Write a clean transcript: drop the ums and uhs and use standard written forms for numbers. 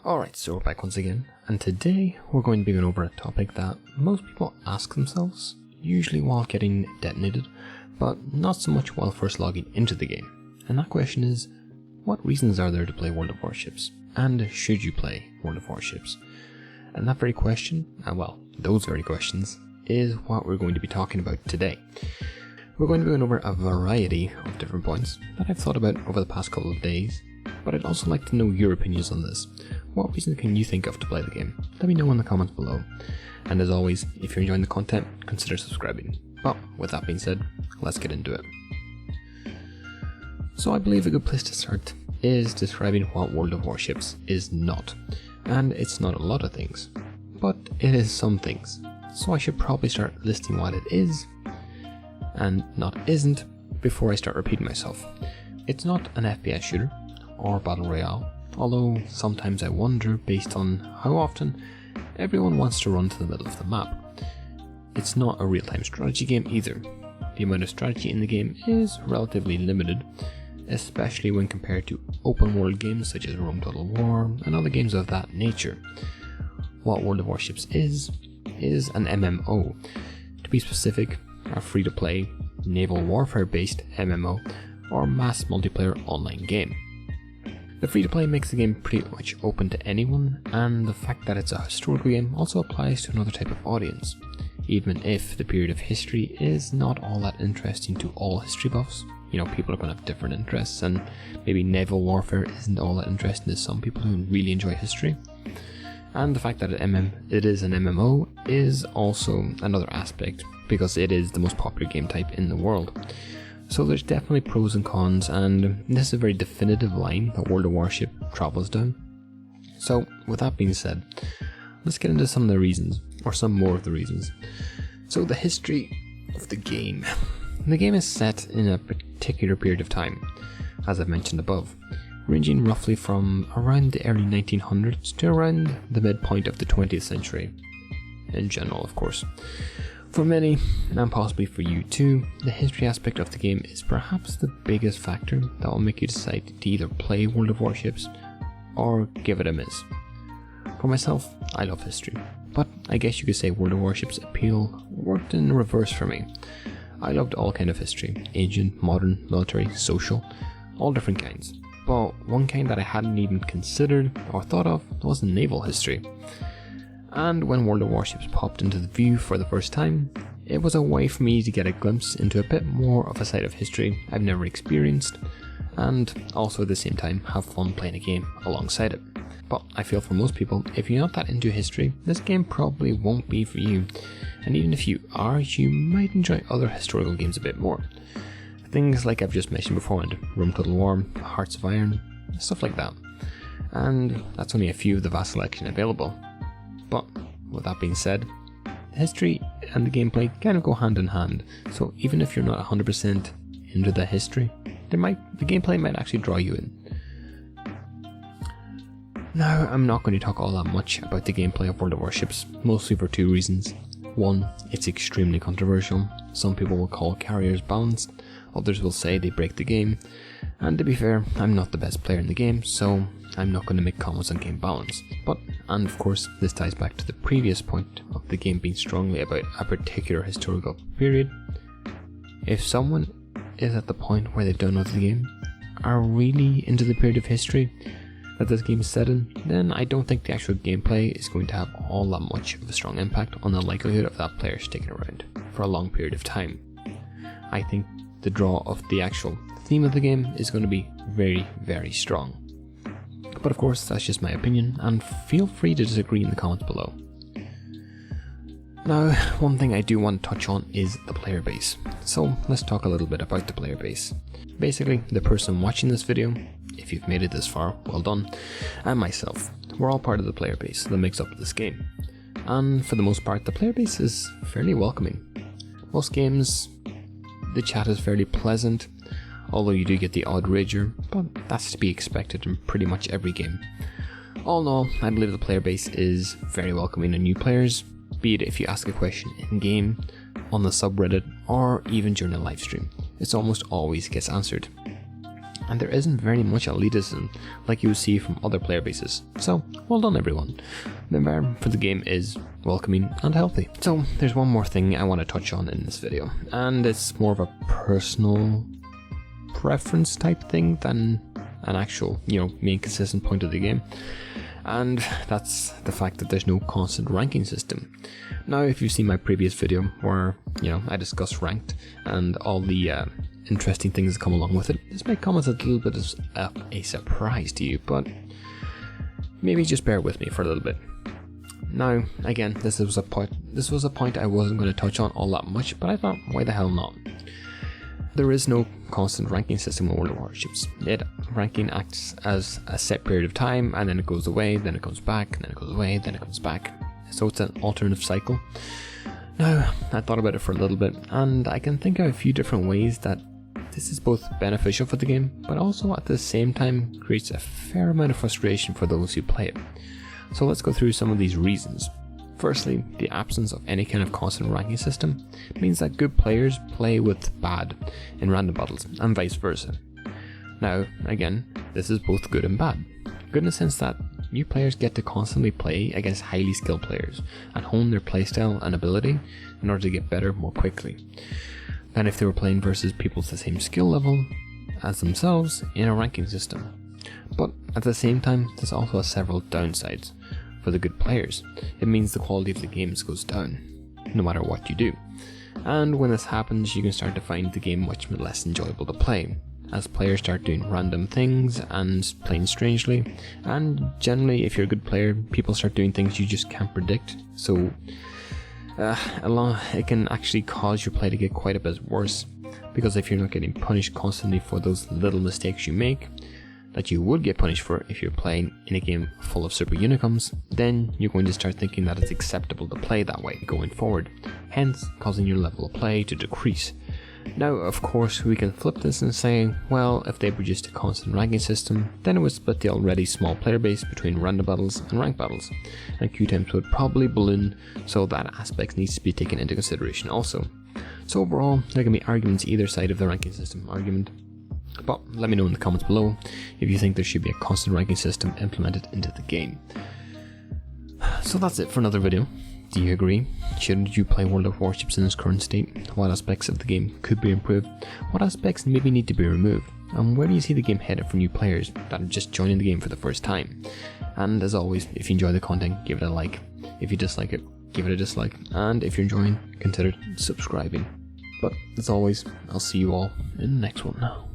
Alright, so we're back once again, and today we're going to be going over a topic that most people ask themselves, usually while getting detonated, but not so much while first logging into the game. And that question is, what reasons are there to play World of Warships? And should you play World of Warships? And that very question, those very questions, is what we're going to be talking about today. We're going to be going over a variety of different points that I've thought about over the past couple of days, but I'd also like to know your opinions on this. What reason can you think of to play the game? Let me know in the comments below. And as always, if you're enjoying the content, consider subscribing. But with that being said, let's get into it. So I believe a good place to start is describing what World of Warships is not. And it's not a lot of things, but it is some things. So I should probably start listing what it is and not isn't before I start repeating myself. It's not an FPS shooter or battle royale, although sometimes I wonder based on how often everyone wants to run to the middle of the map. It's not a real-time strategy game either. The amount of strategy in the game is relatively limited, especially when compared to open world games such as Rome Total War and other games of that nature. What World of Warships is an MMO. To be specific, a free-to-play, naval warfare-based MMO or mass multiplayer online game. The free-to-play makes the game pretty much open to anyone, and the fact that it's a historical game also applies to another type of audience, even if the period of history is not all that interesting to all history buffs. You know, people are going to have different interests, and maybe naval warfare isn't all that interesting to some people who really enjoy history. And the fact that it is an MMO is also another aspect, because it is the most popular game type in the world. So there's definitely pros and cons, and this is a very definitive line that World of Warship travels down. So with that being said, let's get into some of the reasons, or some more of the reasons. So the history of the game. The game is set in a particular period of time, as I've mentioned above, ranging roughly from around the early 1900s to around the midpoint of the 20th century, in general of course. For many, and possibly for you too, the history aspect of the game is perhaps the biggest factor that will make you decide to either play World of Warships or give it a miss. For myself, I love history, but I guess you could say World of Warships' appeal worked in reverse for me. I loved all kind of history, ancient, modern, military, social, all different kinds. But one kind that I hadn't even considered or thought of was naval history. And when World of Warships popped into the view for the first time, it was a way for me to get a glimpse into a bit more of a side of history I've never experienced, and also at the same time have fun playing a game alongside it. But I feel for most people, if you're not that into history, this game probably won't be for you, and even if you are, you might enjoy other historical games a bit more. Things like I've just mentioned beforehand, Rome Total War, Hearts of Iron, stuff like that. And that's only a few of the vast selection available. But with that being said, history and the gameplay kind of go hand in hand, so even if you're not 100% into the history, the gameplay might actually draw you in. Now, I'm not going to talk all that much about the gameplay of World of Warships, mostly for two reasons. One, it's extremely controversial. Some people will call carriers balanced, others will say they break the game, and to be fair, I'm not the best player in the game, so I'm not going to make comments on game balance. And of course, this ties back to the previous point of the game being strongly about a particular historical period. If someone is at the point where they've downloaded the game, are really into the period of history that this game is set in, then I don't think the actual gameplay is going to have all that much of a strong impact on the likelihood of that player sticking around for a long period of time. I think the draw of the actual theme of the game is going to be very, very strong. But of course, that's just my opinion, and feel free to disagree in the comments below. Now, one thing I do want to touch on is the player base. So let's talk a little bit about the player base. Basically, the person watching this video, if you've made it this far, well done, and myself, we're all part of the player base that makes up this game. And for the most part, the player base is fairly welcoming. Most games, the chat is fairly pleasant, although you do get the odd rager, but that's to be expected in pretty much every game. All in all, I believe the player base is very welcoming to new players, be it if you ask a question in game, on the subreddit, or even during a live stream. It almost always gets answered. and there isn't very much elitism like you would see from other player bases. So, well done everyone. The environment for the game is welcoming and healthy. So, there's one more thing I want to touch on in this video, and it's more of a personal preference type thing than an actual, main consistent point of the game. And that's the fact that there's no constant ranking system. Now, if you've seen my previous video where, I discuss ranked and all the interesting things that come along with it, this may come as a little bit of a surprise to you, but maybe just bear with me for a little bit. Now, again, this was a point I wasn't going to touch on all that much, but I thought, why the hell not? There is no constant ranking system in World of Warships. Ranking acts as a set period of time, and then it goes away, then it comes back, and then it goes away, then it comes back. So it's an alternative cycle. Now, I thought about it for a little bit, and I can think of a few different ways that this is both beneficial for the game, but also at the same time creates a fair amount of frustration for those who play it. So let's go through some of these reasons. Firstly, the absence of any kind of constant ranking system means that good players play with bad in random battles, and vice versa. Now, again, this is both good and bad. Good in the sense that new players get to constantly play against highly skilled players and hone their playstyle and ability in order to get better more quickly than if they were playing versus people with the same skill level as themselves in a ranking system. But at the same time, there's also several downsides. For the good players, it means the quality of the games goes down, no matter what you do. And when this happens, you can start to find the game much less enjoyable to play, as players start doing random things and playing strangely, and generally if you're a good player, people start doing things you just can't predict, so it can actually cause your play to get quite a bit worse, because if you're not getting punished constantly for those little mistakes you make, that you would get punished for if you're playing in a game full of super unicums, then you're going to start thinking that it's acceptable to play that way going forward, hence causing your level of play to decrease. Now, of course, we can flip this and say, well, if they produced a constant ranking system, then it would split the already small player base between random battles and ranked battles, and queue times would probably balloon, so that aspect needs to be taken into consideration also. So overall, there can be arguments either side of the ranking system argument. But let me know in the comments below if you think there should be a constant ranking system implemented into the game. So that's it for another video. Do you agree? Should you play World of Warships in its current state? What aspects of the game could be improved? What aspects maybe need to be removed? And where do you see the game headed for new players that are just joining the game for the first time? And as always, if you enjoy the content, give it a like. If you dislike it, give it a dislike. And if you're enjoying, consider subscribing. But as always, I'll see you all in the next one now.